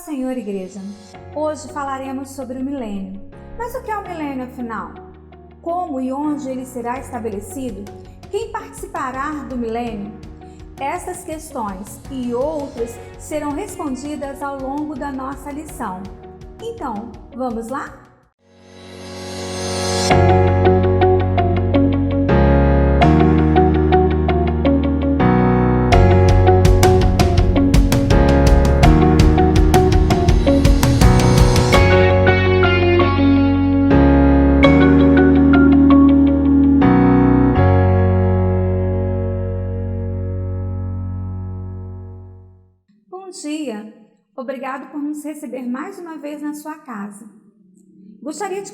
Senhor, igreja! Hoje falaremos sobre o milênio. Mas o que é o milênio, afinal? Como e onde ele será estabelecido? Quem participará do milênio? Essas questões e outras serão respondidas ao longo da nossa lição. Então, vamos lá? Bom dia! Obrigado por nos receber mais uma vez na sua casa. Gostaria de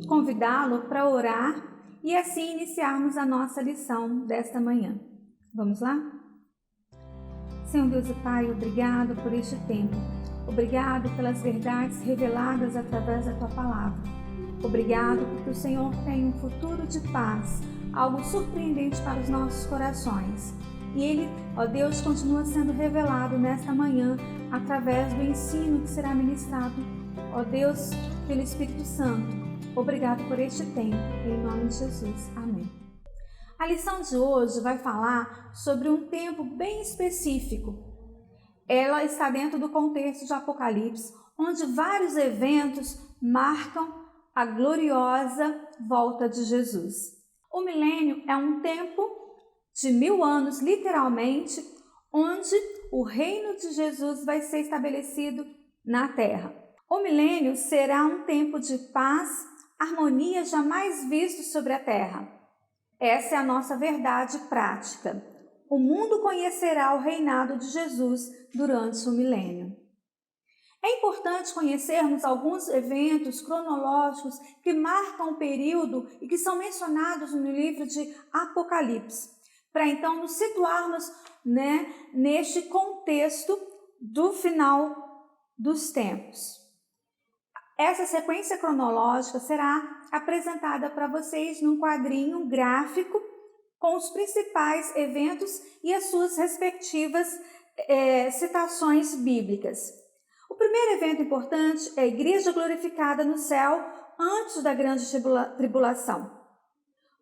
convidá-lo para orar e assim iniciarmos a nossa lição desta manhã. Vamos lá? Senhor Deus e Pai, obrigado por este tempo. Obrigado pelas verdades reveladas através da Tua Palavra. Obrigado porque o Senhor tem um futuro de paz, algo surpreendente para os nossos corações. E Ele, ó Deus, continua sendo revelado nesta manhã através do ensino que será ministrado, ó Deus, pelo Espírito Santo. Obrigado por este tempo, em nome de Jesus. Amém. A lição de hoje vai falar sobre um tempo bem específico. Ela está dentro do contexto de Apocalipse, onde vários eventos marcam a gloriosa volta de Jesus. O milênio é um tempo de 1000 anos, literalmente, onde o reino de Jesus vai ser estabelecido na terra. O milênio será um tempo de paz, harmonia jamais visto sobre a terra. Essa é a nossa verdade prática. O mundo conhecerá o reinado de Jesus durante o milênio. É importante conhecermos alguns eventos cronológicos que marcam o período e que são mencionados no livro de Apocalipse, para então nos situarmos, neste contexto do final dos tempos. Essa sequência cronológica será apresentada para vocês num quadrinho gráfico com os principais eventos e as suas respectivas citações bíblicas. O primeiro evento importante é a igreja glorificada no céu antes da grande tribulação.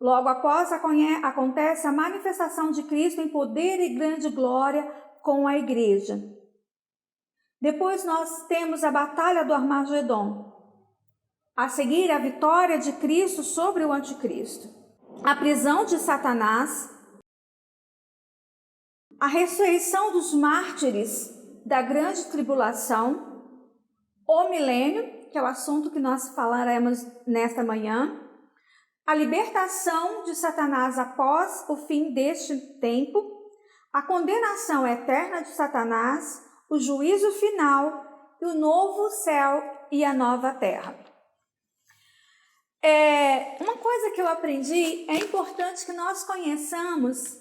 Logo após acontece a manifestação de Cristo em poder e grande glória com a igreja. Depois nós temos a batalha do Armagedon. A seguir, a vitória de Cristo sobre o anticristo. A prisão de Satanás. A ressurreição dos mártires da grande tribulação. O milênio, que é o assunto que nós falaremos nesta manhã. A libertação de Satanás após o fim deste tempo, a condenação eterna de Satanás, o juízo final e o novo céu e a nova terra. Uma coisa que eu aprendi, é importante que nós conheçamos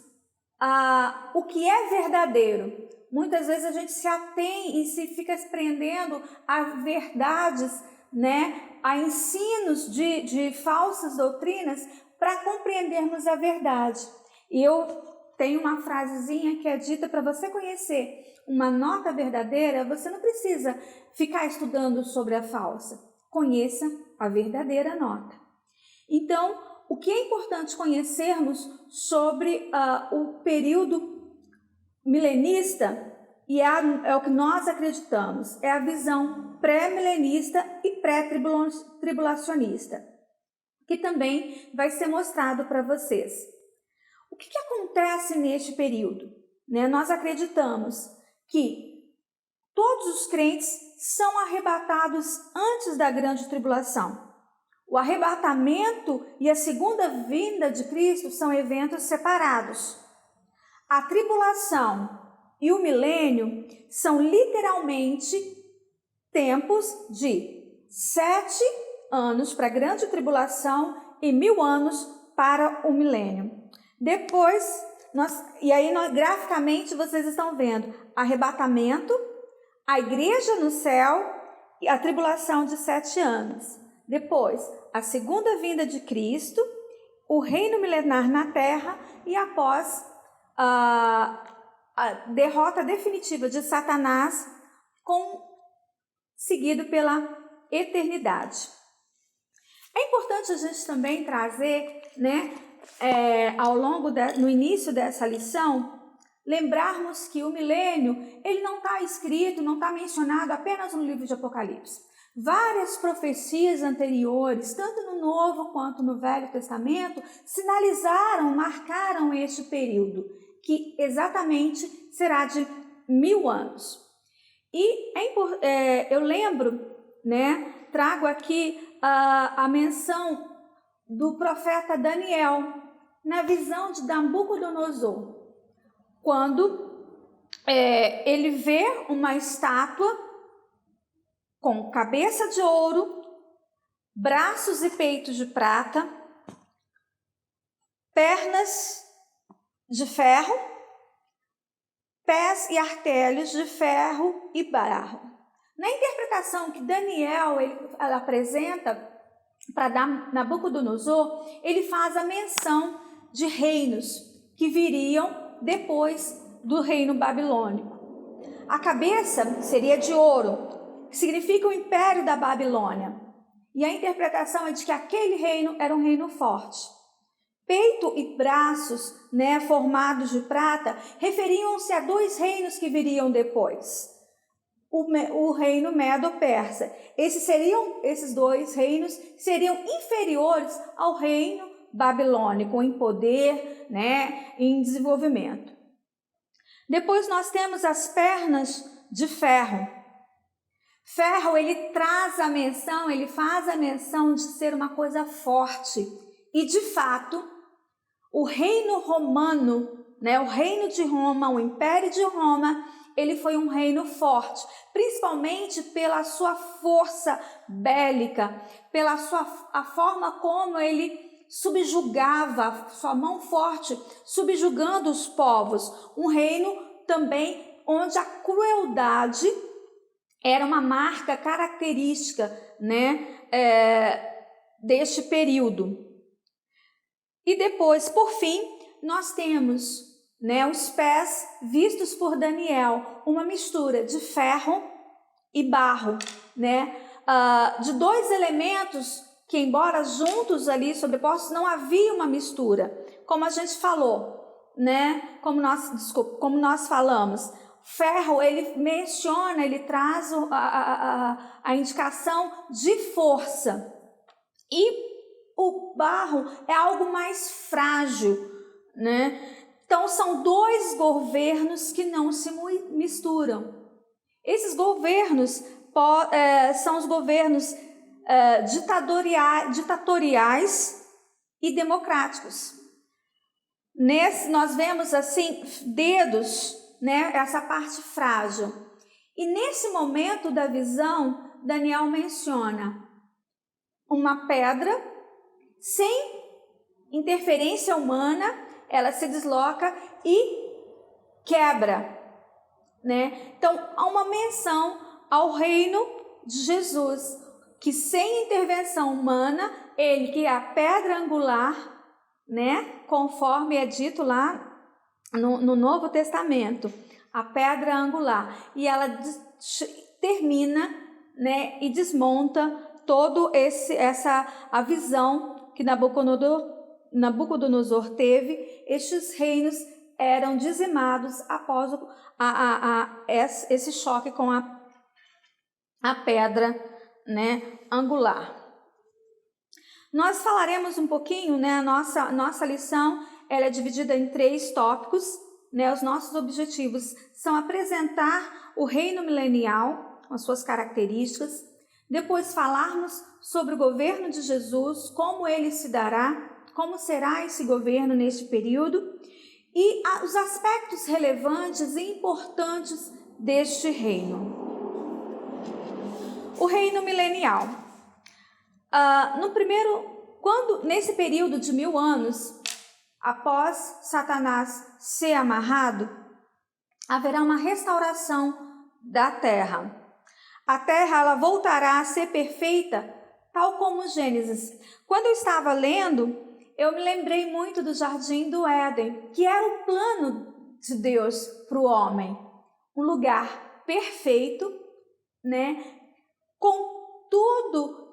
o que é verdadeiro. Muitas vezes a gente se atém e se fica se prendendo a verdades, a ensinos de falsas doutrinas para compreendermos a verdade. E eu tenho uma frasezinha que é dita: para você conhecer uma nota verdadeira, você não precisa ficar estudando sobre a falsa. Conheça a verdadeira nota. Então, o que é importante conhecermos sobre o período milenista, e é o que nós acreditamos, é a visão pré-milenista e pré-tribulacionista, que também vai ser mostrado para vocês. O que acontece neste período? Nós acreditamos que todos os crentes são arrebatados antes da grande tribulação. O arrebatamento e a segunda vinda de Cristo são eventos separados. A tribulação e o milênio são literalmente tempos de 7 anos para a grande tribulação e 1000 anos para o milênio. Depois, graficamente vocês estão vendo arrebatamento, a igreja no céu e a tribulação de 7 anos. Depois, a segunda vinda de Cristo, o reino milenar na terra e após a derrota definitiva de Satanás com seguido pela eternidade. É importante a gente também trazer, no início dessa lição, lembrarmos que o milênio, ele não está escrito, não está mencionado apenas no livro de Apocalipse. Várias profecias anteriores, tanto no Novo quanto no Velho Testamento, sinalizaram, marcaram este período, que exatamente será de 1000 anos. E eu lembro, trago aqui a menção do profeta Daniel, na visão de Nabucodonosor, quando ele vê uma estátua com cabeça de ouro, braços e peitos de prata, pernas de ferro, pés e artelhos de ferro e barro. Na interpretação que Daniel ele apresenta para Nabucodonosor, ele faz a menção de reinos que viriam depois do reino babilônico. A cabeça seria de ouro, que significa o império da Babilônia. E a interpretação é de que aquele reino era um reino forte. Peito e braços, formados de prata, referiam-se a 2 reinos que viriam depois. O reino Medo-Persa. Esses 2 reinos seriam inferiores ao reino babilônico em poder, em desenvolvimento. Depois nós temos as pernas de ferro. Ferro, ele faz a menção de ser uma coisa forte. E de fato, o reino romano, o reino de Roma, o Império de Roma, ele foi um reino forte, principalmente pela sua força bélica, pela a forma como ele subjugava, sua mão forte, subjugando os povos. Um reino também onde a crueldade era uma marca característica, deste período. E depois, por fim, nós temos, os pés vistos por Daniel, uma mistura de ferro e barro, de 2 elementos que, embora juntos ali sobrepostos, não havia uma mistura, como a gente falou, como nós falamos. Ferro, ele menciona, ele traz a indicação de força. E o barro é algo mais frágil, Então, são 2 governos que não se misturam. Esses governos são os governos ditatoriais e democráticos. Nós vemos assim dedos, essa parte frágil. E nesse momento da visão, Daniel menciona uma pedra sem interferência humana, ela se desloca e quebra, Então, há uma menção ao reino de Jesus, que sem intervenção humana, ele que é a pedra angular, conforme é dito lá no Novo Testamento, a pedra angular, e ela termina, e desmonta todo a visão que Nabucodonosor teve. Estes reinos eram dizimados após esse choque com a pedra, angular. Nós falaremos um pouquinho, a nossa lição, ela é dividida em 3 tópicos, Os nossos objetivos são apresentar o reino milenial, com as suas características, depois falarmos sobre o governo de Jesus, como ele se dará, como será esse governo neste período, e os aspectos relevantes e importantes deste reino. O reino milenial. Nesse período de 1000 anos, após Satanás ser amarrado, haverá uma restauração da terra. A terra ela voltará a ser perfeita, tal como Gênesis. Quando eu estava lendo, eu me lembrei muito do Jardim do Éden, que era o plano de Deus para o homem. Um lugar perfeito, com tudo,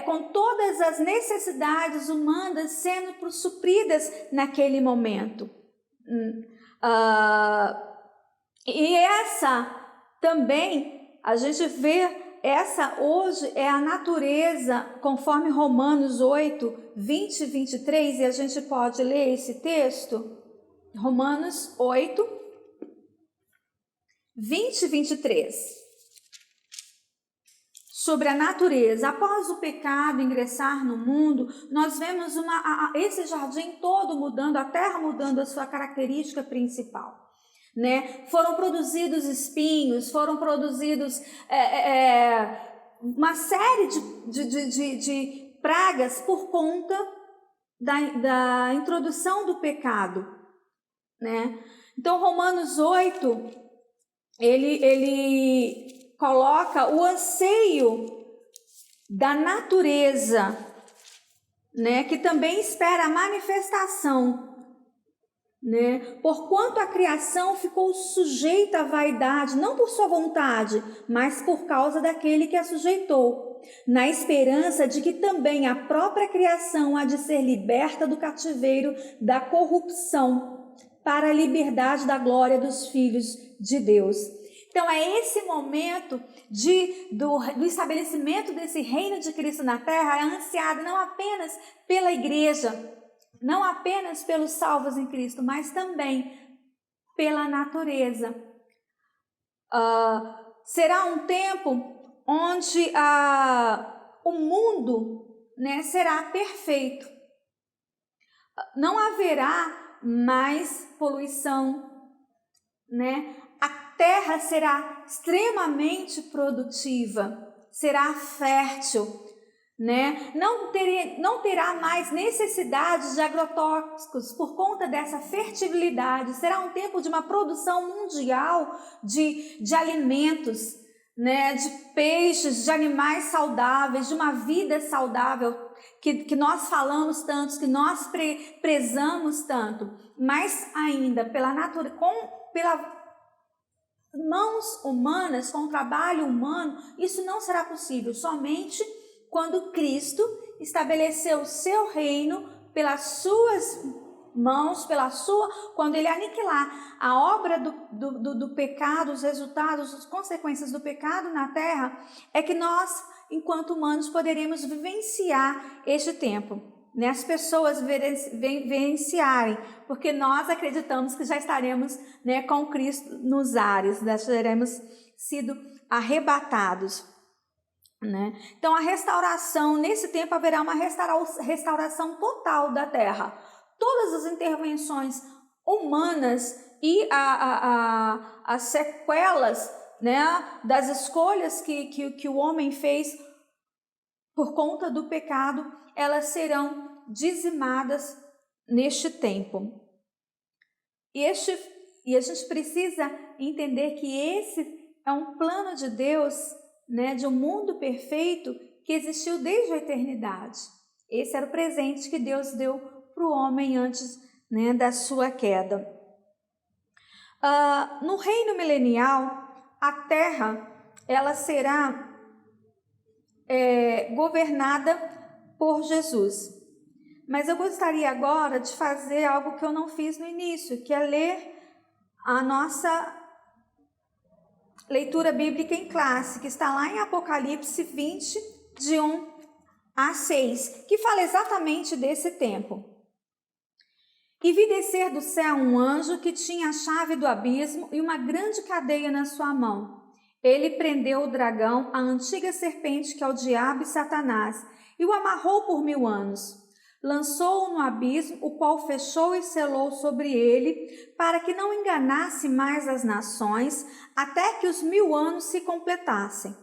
com todas as necessidades humanas sendo supridas naquele momento. E essa também, a gente vê, essa hoje é a natureza, conforme Romanos 8, 20 e 23, e a gente pode ler esse texto, Romanos 8, 20 e 23. Sobre a natureza. Após o pecado ingressar no mundo, nós vemos esse jardim todo mudando, a terra mudando a sua característica principal. Né? Foram produzidos espinhos, foram produzidos uma série de pragas por conta da introdução do pecado. Né? Então, Romanos 8, ele coloca o anseio da natureza, né, que também espera a manifestação, né, porquanto a criação ficou sujeita à vaidade, não por sua vontade, mas por causa daquele que a sujeitou, na esperança de que também a própria criação há de ser liberta do cativeiro da corrupção, para a liberdade da glória dos filhos de Deus. Então, é esse momento do estabelecimento desse reino de Cristo na terra, é ansiado não apenas pela igreja, não apenas pelos salvos em Cristo, mas também pela natureza. Será um tempo onde o mundo, né, será perfeito. Não haverá mais poluição, né? A terra será extremamente produtiva, será fértil, né? Não terá mais necessidade de agrotóxicos por conta dessa fertilidade. Será um tempo de uma produção mundial de alimentos, né? De peixes, de animais saudáveis, de uma vida saudável que nós falamos tanto, que nós prezamos tanto, mas ainda pela natureza, pela mãos humanas, com o trabalho humano, isso não será possível, somente quando Cristo estabeleceu o seu reino pelas suas mãos, quando ele aniquilar a obra do pecado, os resultados, as consequências do pecado na terra, é que nós, enquanto humanos, poderemos vivenciar este tempo. Né, as pessoas vivenciarem, porque nós acreditamos que já estaremos, né, com Cristo nos ares, já teremos sido arrebatados. Né? Então, a restauração, nesse tempo haverá uma restauração total da terra. Todas as intervenções humanas e as sequelas, né, das escolhas que o homem fez por conta do pecado, elas serão dizimadas neste tempo. E a gente precisa entender que esse é um plano de Deus, né, de um mundo perfeito que existiu desde a eternidade. Esse era o presente que Deus deu para o homem antes, né, da sua queda. No reino milenial, a terra ela será governada por Jesus. Mas eu gostaria agora de fazer algo que eu não fiz no início, que é ler a nossa leitura bíblica em classe, que está lá em Apocalipse 20, de 1 a 6, que fala exatamente desse tempo. E vi descer do céu um anjo que tinha a chave do abismo e uma grande cadeia na sua mão. Ele prendeu o dragão, a antiga serpente que é o diabo e Satanás, e o amarrou por 1000 anos. Lançou-o no abismo, o qual fechou e selou sobre ele, para que não enganasse mais as nações, até que os 1000 anos se completassem.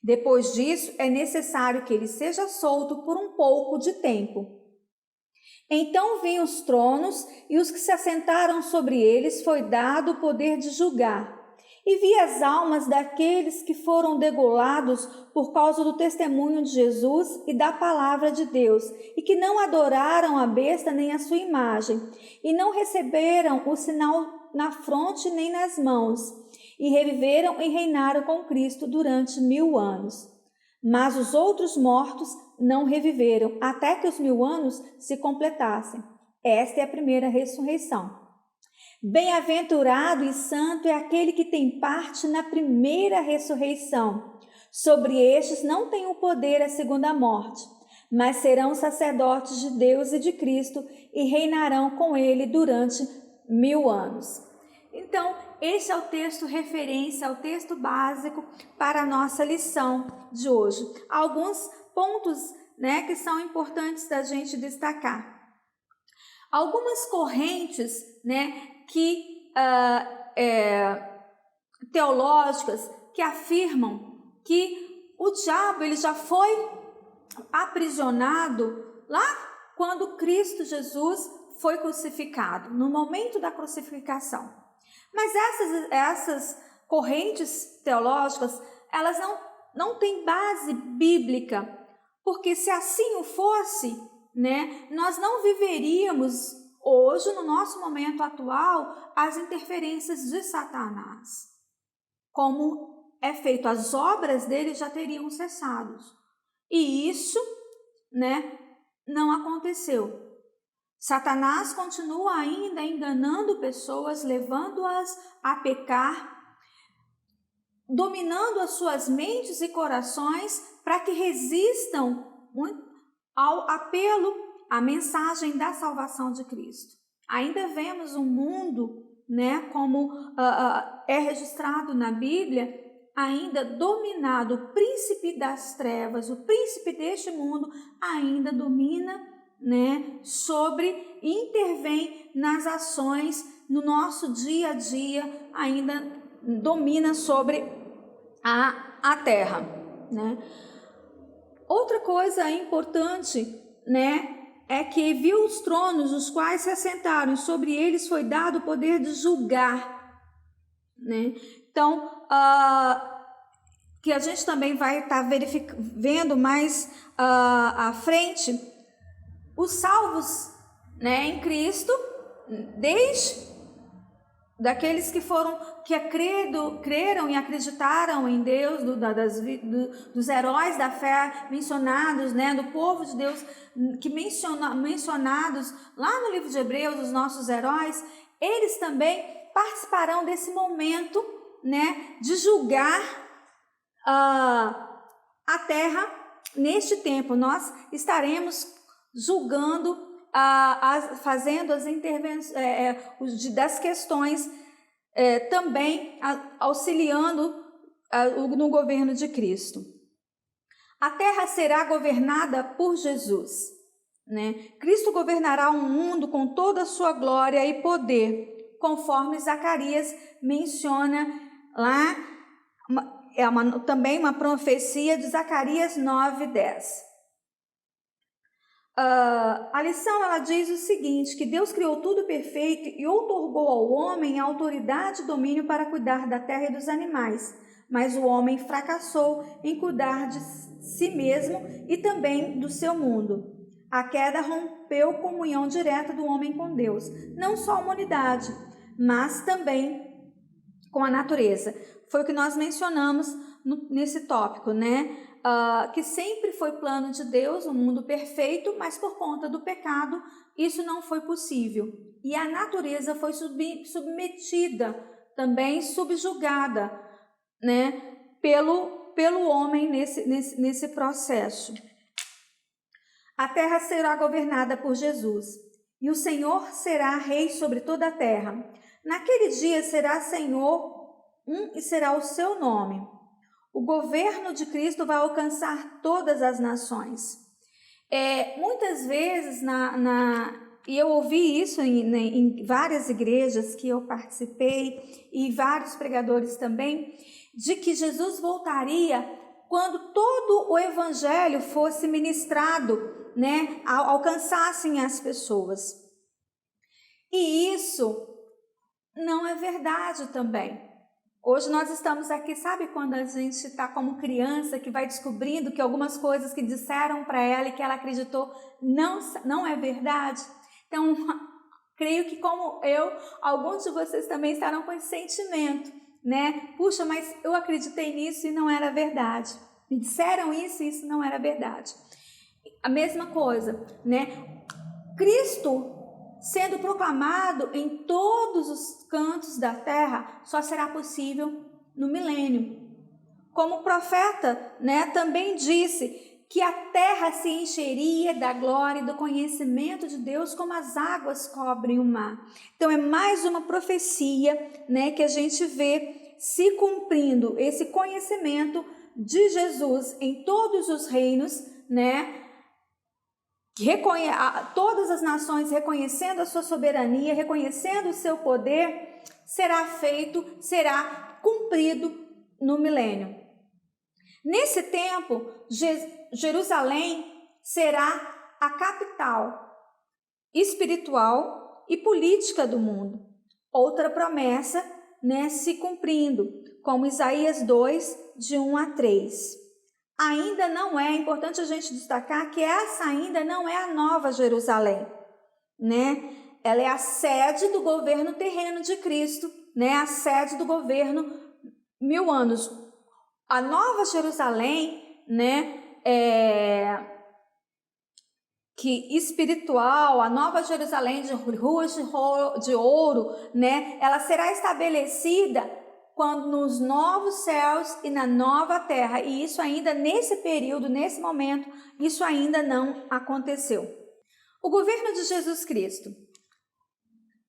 Depois disso, é necessário que ele seja solto por um pouco de tempo. Então vi os tronos, e os que se assentaram sobre eles foi dado o poder de julgar. E vi as almas daqueles que foram degolados por causa do testemunho de Jesus e da palavra de Deus, e que não adoraram a besta nem a sua imagem, e não receberam o sinal na fronte nem nas mãos. e reviveram e reinaram com Cristo durante 1000 anos. Mas os outros mortos não reviveram, até que os 1000 anos se completassem. Esta é a primeira ressurreição. Bem-aventurado e santo é aquele que tem parte na primeira ressurreição. Sobre estes não tem o poder a segunda morte, mas serão sacerdotes de Deus e de Cristo e reinarão com ele durante 1000 anos. Então, esse é o texto referência, é o texto básico para a nossa lição de hoje. Alguns pontos, que são importantes da gente destacar. Algumas correntes, teológicas que afirmam que o diabo ele já foi aprisionado lá quando Cristo Jesus foi crucificado, no momento da crucificação. Mas essas correntes teológicas, elas não têm base bíblica, porque se assim o fosse, nós não viveríamos hoje, no nosso momento atual, as interferências de Satanás. Como é feito, as obras dele já teriam cessado. E isso, não aconteceu. Satanás continua ainda enganando pessoas, levando-as a pecar, dominando as suas mentes e corações para que resistam ao apelo, à mensagem da salvação de Cristo. Ainda vemos um mundo, como é registrado na Bíblia, ainda dominado, o príncipe das trevas, o príncipe deste mundo ainda domina, sobre, intervém nas ações, no nosso dia a dia, ainda domina sobre a terra, Outra coisa importante, é que viu os tronos, os quais se assentaram, e sobre eles foi dado o poder de julgar, Então, que a gente também vai estar vendo mais à frente, os salvos, em Cristo, desde daqueles que creram e acreditaram em Deus, dos heróis da fé mencionados, do povo de Deus, mencionados lá no livro de Hebreus, os nossos heróis, eles também participarão desse momento, de julgar a terra. Neste tempo, nós estaremos julgando, fazendo as intervenções das questões, também auxiliando no governo de Cristo. A terra será governada por Jesus, Cristo governará um mundo com toda a sua glória e poder, conforme Zacarias menciona lá, também uma profecia de Zacarias 9:10. A lição ela diz o seguinte, que Deus criou tudo perfeito e outorgou ao homem a autoridade e domínio para cuidar da terra e dos animais, mas o homem fracassou em cuidar de si mesmo e também do seu mundo. A queda rompeu a comunhão direta do homem com Deus, não só a humanidade, mas também com a natureza. Foi o que nós mencionamos nesse tópico, que sempre foi plano de Deus, um mundo perfeito, mas por conta do pecado, isso não foi possível. E a natureza foi submetida, também subjugada, pelo homem nesse processo. A terra será governada por Jesus, e o Senhor será rei sobre toda a terra. Naquele dia será Senhor e será o seu nome. O governo de Cristo vai alcançar todas as nações. Muitas vezes, e eu ouvi isso em várias igrejas que eu participei, e vários pregadores também, de que Jesus voltaria quando todo o evangelho fosse ministrado, alcançassem as pessoas. E isso não é verdade também. Hoje nós estamos aqui, sabe quando a gente está como criança que vai descobrindo que algumas coisas que disseram para ela e que ela acreditou não é verdade? Então, creio que como eu, alguns de vocês também estarão com esse sentimento né? Puxa, mas eu acreditei nisso e não era verdade. Me disseram isso e isso não era verdade. A mesma coisa, né? Cristo sendo proclamado em todos os cantos da terra só será possível no milênio. Como o profeta, né, também disse que a terra se encheria da glória e do conhecimento de Deus como as águas cobrem o mar. Então é mais uma profecia, né, que a gente vê se cumprindo, esse conhecimento de Jesus em todos os reinos, né? Todas as nações reconhecendo a sua soberania, reconhecendo o seu poder, será feito, será cumprido no milênio. Nesse tempo, Jerusalém será a capital espiritual e política do mundo. Outra promessa, né, se cumprindo, como Isaías 2, de 1 a 3. Ainda não é importante a gente destacar que essa ainda não é a nova Jerusalém, né? Ela é a sede do governo terreno de Cristo, né? A sede do governo 1000 anos. A nova Jerusalém, né? Que espiritual, a nova Jerusalém de ruas de ouro, né? Ela será estabelecida quando nos novos céus e na nova terra, e isso ainda nesse período, nesse momento, isso ainda não aconteceu. O governo de Jesus Cristo.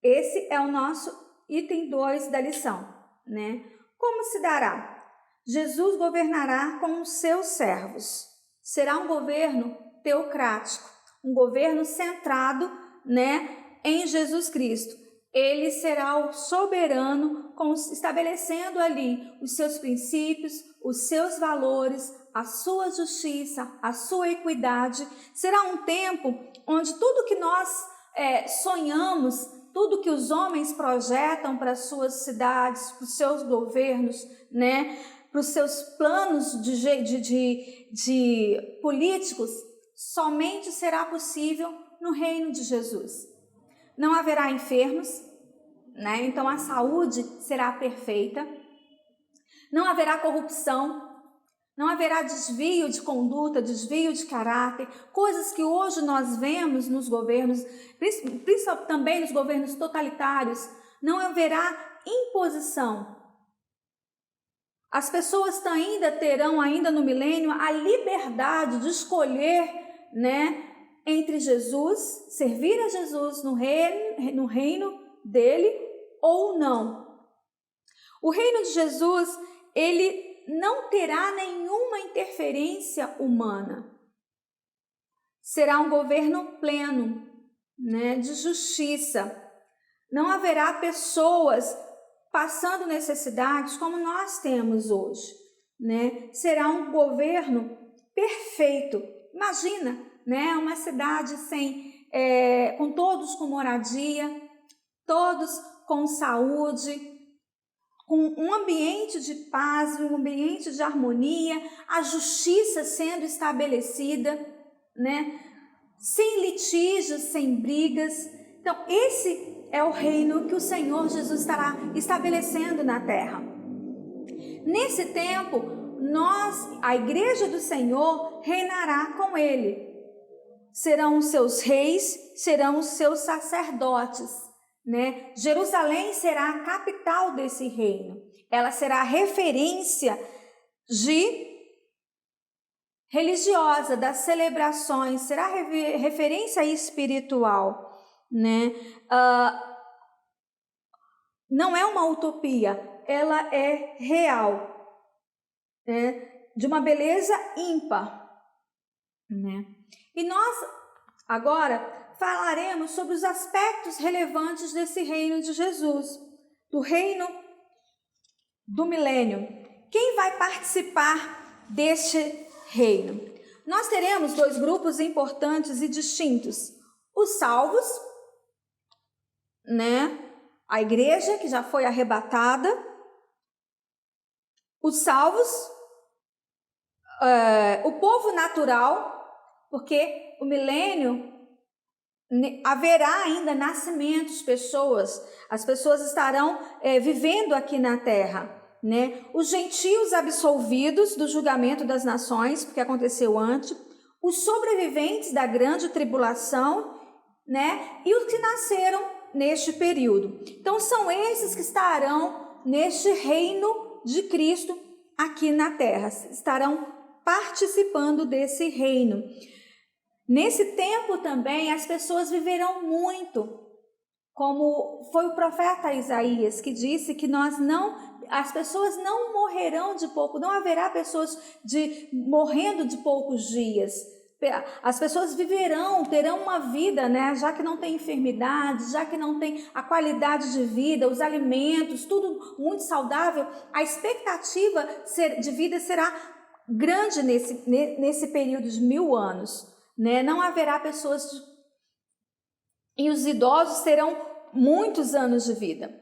Esse é o nosso item 2 da lição, né? Como se dará? Jesus governará com os seus servos. Será um governo teocrático, um governo centrado, né, em Jesus Cristo. Ele será o soberano, estabelecendo ali os seus princípios, os seus valores, a sua justiça, a sua equidade. Será um tempo onde tudo que nós sonhamos, tudo que os homens projetam para as suas cidades, para os seus governos, né, para os seus planos de políticos, somente será possível no reino de Jesus. Não haverá enfermos, né? Então a saúde será perfeita. Não haverá corrupção, não haverá desvio de conduta, desvio de caráter, coisas que hoje nós vemos nos governos, principalmente também nos governos totalitários. Não haverá imposição. As pessoas terão ainda no milênio a liberdade de escolher, né, entre Jesus, servir a Jesus no reino dele ou não. O reino de Jesus, ele não terá nenhuma interferência humana. Será um governo pleno, né, de justiça. Não haverá pessoas passando necessidades como nós temos hoje, né? Será um governo perfeito. Imagina, né, uma cidade com todos com moradia, todos com saúde, com um ambiente de paz, um ambiente de harmonia, a justiça sendo estabelecida, né, sem litígios, sem brigas. Então, esse é o reino que o Senhor Jesus estará estabelecendo na terra. Nesse tempo, a igreja do Senhor, reinará com ele. Serão os seus reis, serão os seus sacerdotes, né? Jerusalém será a capital desse reino. Ela será a referência religiosa das celebrações, será referência espiritual, né? Não é uma utopia, ela é real, né? De uma beleza ímpar, né? E nós agora falaremos sobre os aspectos relevantes desse reino de Jesus, do reino do milênio. Quem vai participar deste reino? Nós teremos 2 grupos importantes e distintos: os salvos, né? A igreja que já foi arrebatada, os salvos, o povo natural, porque o milênio haverá ainda nascimentos, as pessoas estarão vivendo aqui na terra, né? Os gentios absolvidos do julgamento das nações, porque aconteceu antes, os sobreviventes da grande tribulação, né? E os que nasceram neste período. Então são esses que estarão neste reino de Cristo aqui na terra, estarão participando desse reino. Nesse tempo também as pessoas viverão muito, como foi o profeta Isaías que disse que as pessoas não morrerão de pouco, não haverá pessoas morrendo de poucos dias. As pessoas viverão, terão uma vida, né? Já que não tem enfermidade, já que não tem a qualidade de vida, os alimentos, tudo muito saudável, a expectativa de vida será grande nesse período de 1000 anos, né? Não haverá pessoas e os idosos terão muitos anos de vida.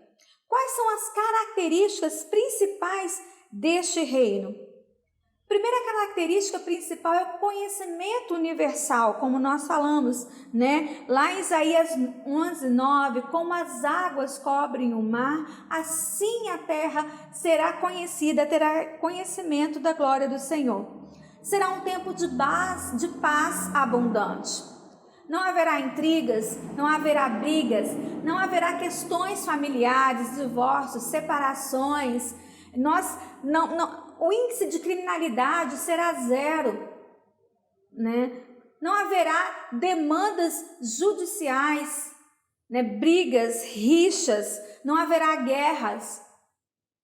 Quais são as características principais deste reino? Primeira característica principal é o conhecimento universal, como nós falamos, né? Lá em Isaías 11:9, como as águas cobrem o mar, assim a terra será conhecida, terá conhecimento da glória do Senhor. Será um tempo de paz abundante. Não haverá intrigas, não haverá brigas, não haverá questões familiares, divórcios, separações. O índice de criminalidade será 0, né? Não haverá demandas judiciais, né? Brigas, rixas, não haverá guerras.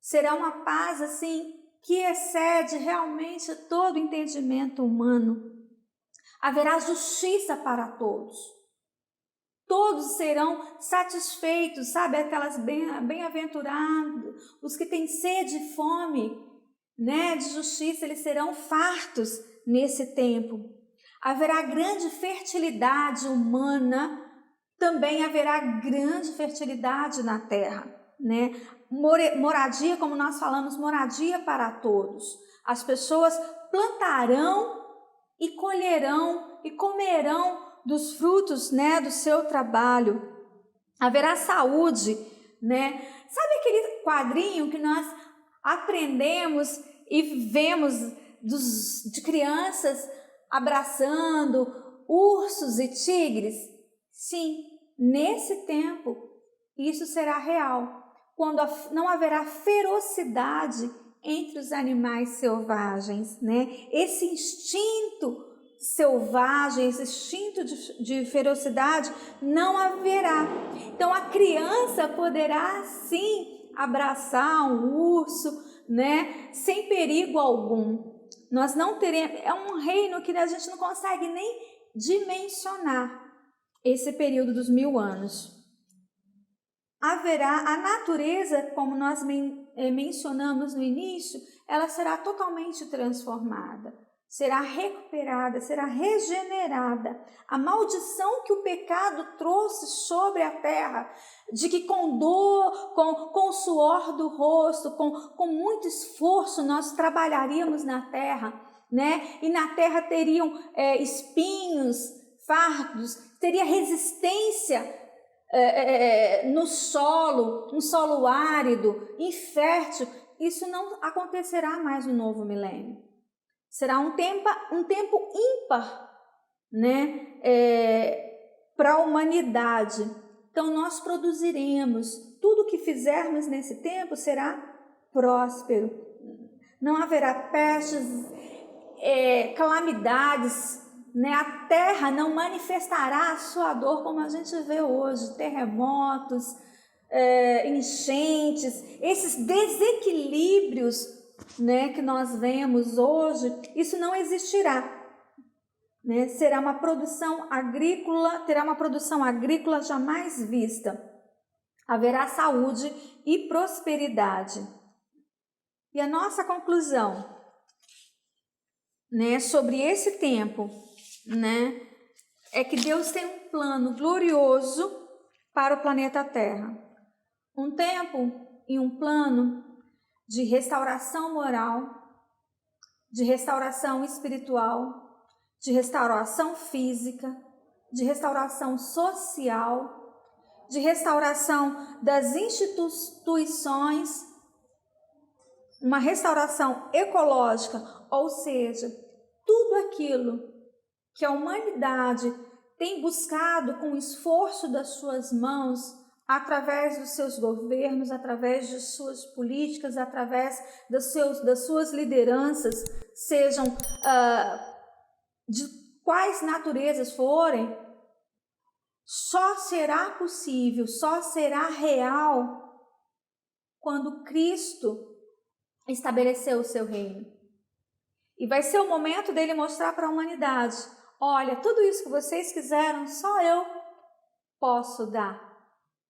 Será uma paz assim que excede realmente todo entendimento humano. Haverá justiça para todos. Todos serão satisfeitos, sabe? Aquelas bem-aventurados, os que têm sede e fome, né, de justiça, eles serão fartos nesse tempo. Haverá grande fertilidade humana, também haverá grande fertilidade na terra, né? Moradia, como nós falamos, moradia para todos. As pessoas plantarão e colherão e comerão dos frutos, né, do seu trabalho. Haverá saúde, né? Sabe aquele quadrinho que nós aprendemos e vemos de crianças abraçando ursos e tigres? Sim, nesse tempo isso será real, quando não haverá ferocidade entre os animais selvagens, né? Esse instinto selvagem, esse instinto de ferocidade não haverá. Então a criança poderá sim abraçar um urso, né, sem perigo algum. Nós não teremos, é um reino que a gente não consegue nem dimensionar esse período dos 1000 anos. Haverá a natureza, como nós mencionamos no início, ela será totalmente transformada, será recuperada, será regenerada. A maldição que o pecado trouxe sobre a terra, de que com dor, com o suor do rosto, com muito esforço nós trabalharíamos na terra, né? E na terra teriam espinhos, fardos, teria resistência no solo, um solo árido, infértil. Isso não acontecerá mais no novo milênio. Será um tempo ímpar, né, para a humanidade. Então nós produziremos, tudo que fizermos nesse tempo será próspero. Não haverá pestes, calamidades, né? A terra não manifestará a sua dor como a gente vê hoje, terremotos, enchentes, esses desequilíbrios, né, que nós vemos hoje, isso não existirá, né? Será uma produção agrícola, terá uma produção agrícola jamais vista. Haverá saúde e prosperidade. E a nossa conclusão, né, sobre esse tempo, né, é que Deus tem um plano glorioso para o planeta Terra. Um tempo e um plano de restauração moral, de restauração espiritual, de restauração física, de restauração social, de restauração das instituições, uma restauração ecológica, ou seja, tudo aquilo que a humanidade tem buscado com o esforço das suas mãos, através dos seus governos, através de suas políticas, através das suas lideranças, sejam de quais naturezas forem, só será possível, só será real quando Cristo estabeleceu o seu reino. E vai ser o momento dele mostrar para a humanidade: olha, tudo isso que vocês quiseram, só eu posso dar.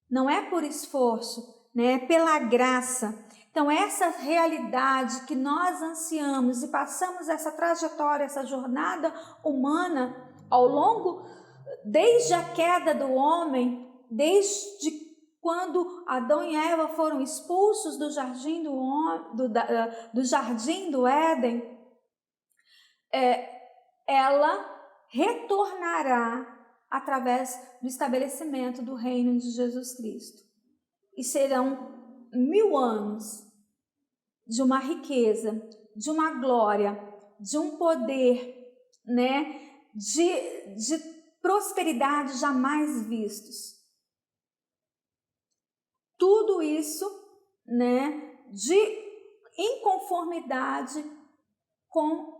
Não é por esforço, né? É pela graça. Então, essa realidade que nós ansiamos e passamos essa trajetória, essa jornada humana ao longo, desde a queda do homem, desde quando Adão e Eva foram expulsos do jardim do Éden, ela retornará através do estabelecimento do reino de Jesus Cristo. E serão 1000 anos de uma riqueza, de uma glória, de um poder, né, de prosperidade jamais vistos. Tudo isso, né, de inconformidade com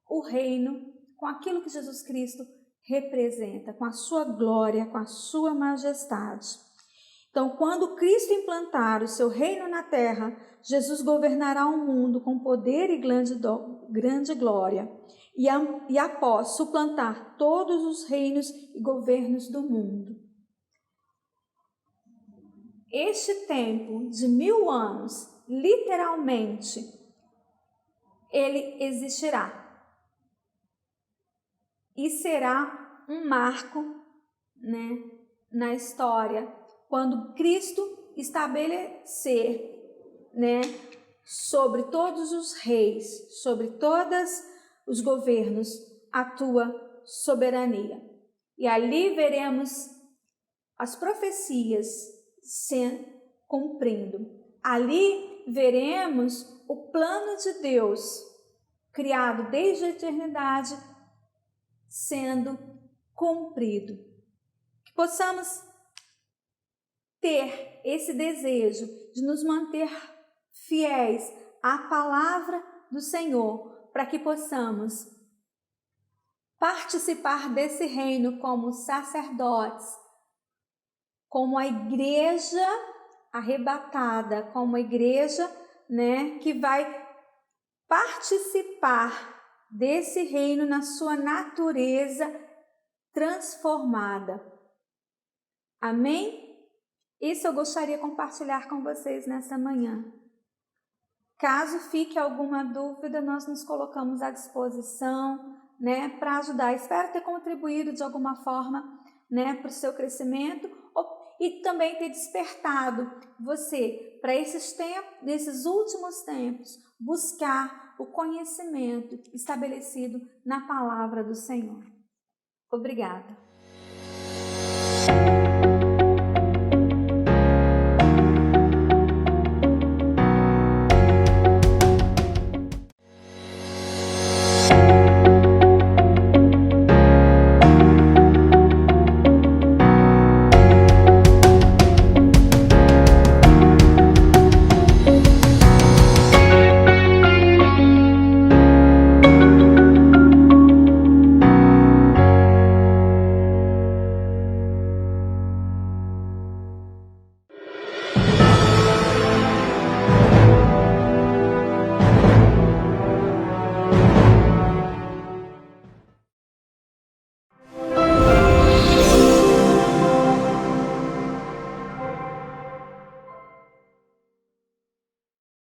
o reino, com aquilo que Jesus Cristo representa, com a sua glória, com a sua majestade. Então, quando Cristo implantar o seu reino na terra, Jesus governará o mundo com poder e grande glória, e após suplantar todos os reinos e governos do mundo. Este tempo de 1000 anos, literalmente, ele existirá. E será um marco, né, na história, quando Cristo estabelecer, né, sobre todos os reis, sobre todos os governos, a tua soberania. E ali veremos as profecias se cumprindo. Ali veremos o plano de Deus, criado desde a eternidade, sendo cumprido. Que possamos ter esse desejo de nos manter fiéis à palavra do Senhor, para que possamos participar desse reino como sacerdotes, como a igreja arrebatada, como a igreja, né, que vai participar desse reino na sua natureza transformada. Amém? Isso eu gostaria de compartilhar com vocês nessa manhã. Caso fique alguma dúvida, nós nos colocamos à disposição, né, para ajudar. Espero ter contribuído de alguma forma, né, para o seu crescimento e também ter despertado você para nesses últimos tempos, buscar o conhecimento estabelecido na palavra do Senhor. Obrigada.